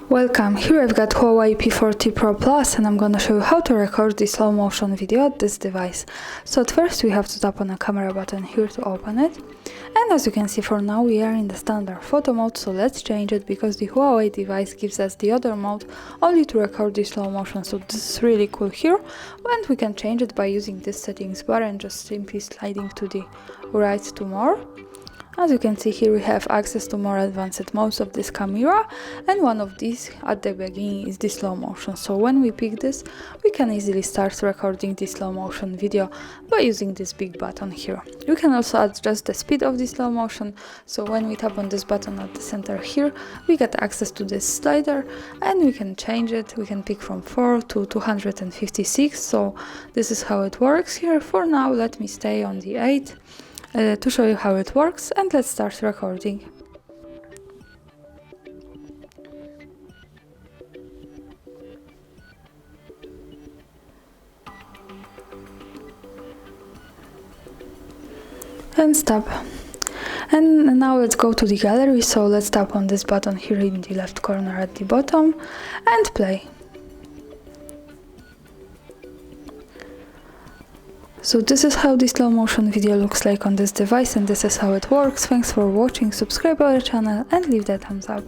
Welcome, here I've got HUAWEI P40 Pro Plus and I'm gonna show you how to record the slow motion video at this device. So at first we have to tap on the camera button here to open it. And as you can see, for now we are in the standard photo mode, so let's change it because the HUAWEI device gives us the other mode only to record the slow motion, so this is really cool here. And we can change it by using this settings bar and just simply sliding to the right to more. As you can see here, we have access to more advanced modes of this camera, and one of these at the beginning is the slow motion. So when we pick this, we can easily start recording the slow motion video by using this big button here. You can also adjust the speed of the slow motion, so when we tap on this button at the center here, we get access to this slider and we can change it. We can pick from 4 to 256, so this is how it works here. For now, let me stay on the 8. To show you how it works, and let's start recording. And stop. And now let's go to the gallery, so let's tap on this button here in the left corner at the bottom and play. So this is how the slow motion video looks like on this device, and this is how it works. Thanks for watching, subscribe our channel and leave that thumbs up.